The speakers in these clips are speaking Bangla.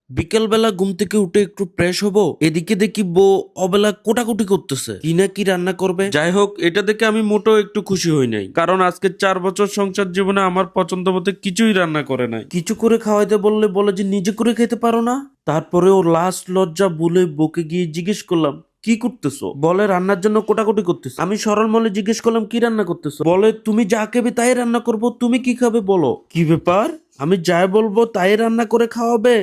বিকেলবেলা ঘুম থেকে উঠে একটু ফ্রেশ হবো, এদিকে দেখি বউ অবেলা কোটাকুটি করতেছে, কি না কি রান্না করবে। যাই হোক, এটা দেখে আমি মোটেও একটু খুশি হই নাই, কারণ আজকে 4 বছর সংসার জীবনে আমার পছন্দ মতো কিছুই রান্না করে নাই। কিছু করে খাওয়াইতে বললে বলে যে নিজে করে খেতে পারো না। তারপরে ও লাস্ট লজ্জা ভুলে বউকে গিয়ে জিজ্ঞেস করলাম, কি করতেছো? বলে রান্নার জন্য কোটাকুটি করতেছো। আমি সরল মলে জিজ্ঞেস করলাম, কি রান্না করতেছো? বলে তুমি যা খাবে তাই রান্না করবো, তুমি কি খাবে বলো। কি ব্যাপার? আমি যাই বলবো তাই রান্না করে খাওয়াবে?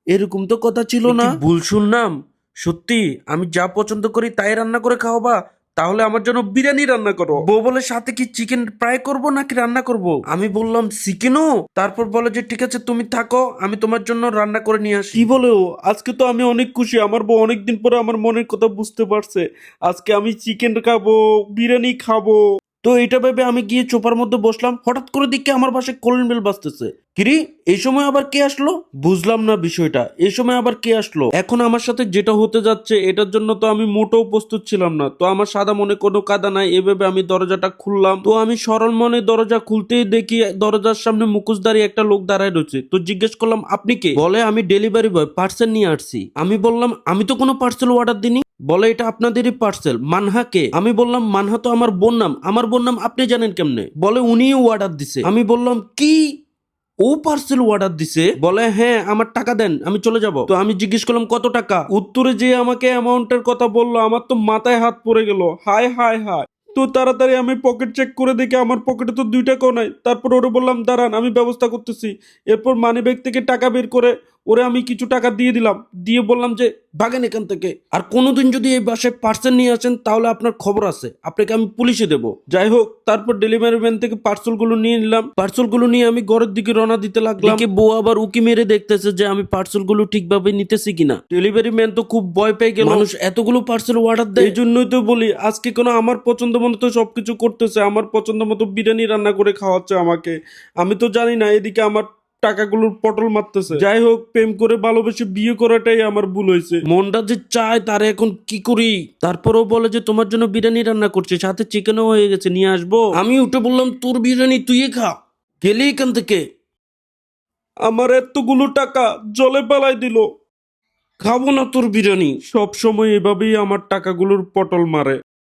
এরকম তো কথা ছিল না। ভুল শুনলাম? সত্যি আমি যা পছন্দ করি তাই রান্না করে খাওয়াবা? তাহলে আমার জন্য বিরিয়ানি রান্না করো। বউ বলে সাথে কি চিকেন ফ্রাই করব নাকি রান্না করব? আমি বললাম চিকেনও। তারপর বলে যে ঠিক আছে তুমি থাকো, আমি তোমার জন্য রান্না করে নিয়ে আসি। কি বলে ও? আজকে তো আমি অনেক খুশি, আমার বউ অনেকদিন পরে আমার মনের কথা বুঝতে পারছে। আজকে আমি চিকেন খাবো, বিরিয়ানি খাবো। তো এটা ভেবে আমি গিয়ে চোপার মধ্যে বসলাম, হঠাৎ করে দিকে আমার বাসায় কলিং বেল বাজতেছে। কিরি, এই সময় আবার কে আসলো? বুঝলাম না বিষয়টা, এই সময় আবার কে আসলো। এখন আমার সাথে যেটা হতে যাচ্ছে এটার জন্য তো আমি মোটেও প্রস্তুত ছিলাম না। তো আমার সাদা মনে কোনো কাদা নাই, এভাবে আমি দরজাটা খুললাম। তো আমি সরল মনে দরজা খুলতেই দেখি দরজার সামনে মুখোশধারী একটা লোক দাঁড়ায় রয়েছে। তো জিজ্ঞেস করলাম, আপনি কে? বলে আমি ডেলিভারি বয়, পার্সেল নিয়ে আসছি। আমি বললাম আমি তো কোনো পার্সেল অর্ডার দিইনি। বলে এটা আপনাদেরই পার্সেল। মানহা কে? আমি বললাম মানহা তো আমার বোন নাম। আমার বোন নাম আপনি জানেন কেমনে? বলে উনিই অর্ডার দিছে। আমি বললাম কি, ও পার্সেল অর্ডার দিছে? বলে হ্যাঁ, আমার টাকা দেন, আমি চলে যাব। তো আমি জিজ্ঞেস করলাম কত টাকা। উত্তরে যে আমাকে অ্যামাউন্টের কথা বললো, আমার তো মাথায় হাত পড়ে গেল। হায় হায় হায়। তো তাড়াতাড়ি আমি পকেট চেক করে দেখি আমার পকেটে তো 2 টাকাও নাই। তারপর ওরে বললাম দাঁড়ান, আমি ব্যবস্থা করতেছি। এরপর মানি ব্যাগ থেকে টাকা বের করে ওরে আমি কিছু টাকা দিয়ে দিলাম, দিয়ে বললাম যে ভাগেন এখান থেকে। আর কোনোদিন যদি এই বাসায় পার্সেল নিয়ে আসেন তাহলে আপনার খবর আছে, আপনাকে আমি পুলিশে দেব। যাই হোক, তারপর ডেলিভারি ম্যান থেকে পার্সেলগুলো নিয়ে নিলাম। পার্সেলগুলো নিয়ে আমি ঘরের দিকে রওনা দিতে লাগলাম। এদিকে বউ আবার উকি মেরে দেখতেছে যে আমি পার্সেলগুলো ঠিকভাবে নিতেছি কিনা। ডেলিভারি ম্যান তো খুব ভয় পেয়ে গেল, মানুষ এতগুলো পার্সেল অর্ডার দেয়। এই জন্যই তো বলি আজকে কোনো আমার পছন্দ মতো তো সবকিছু করতেছে, আমার পছন্দ মতো বিরিয়ানি রান্না করে খাওয়াচ্ছে আমাকে। আমি তো জানি না এদিকে আমার টাকাগুলোর পটল মারতেছে। যাই হোক, প্রেম করে ভালোবেসে বিয়ে করাটাই আমার ভুল হয়েছে। মনটা যে চায় তার এখন কি করি। তারপরও বলে যে তোমার জন্য বিরিয়ানি রান্না করছে, সাথে চিকেনও হয়ে গেছে, নিয়ে আসবো। আমি উঠে বললাম তোর বিরিয়ানি তুই খা, গেলি এখান থেকে। আমার এতগুলো টাকা জলে পালাই দিল। খাবো না তোর বিরিয়ানি। সব সময় এভাবেই আমার টাকাগুলোর পটল মারে।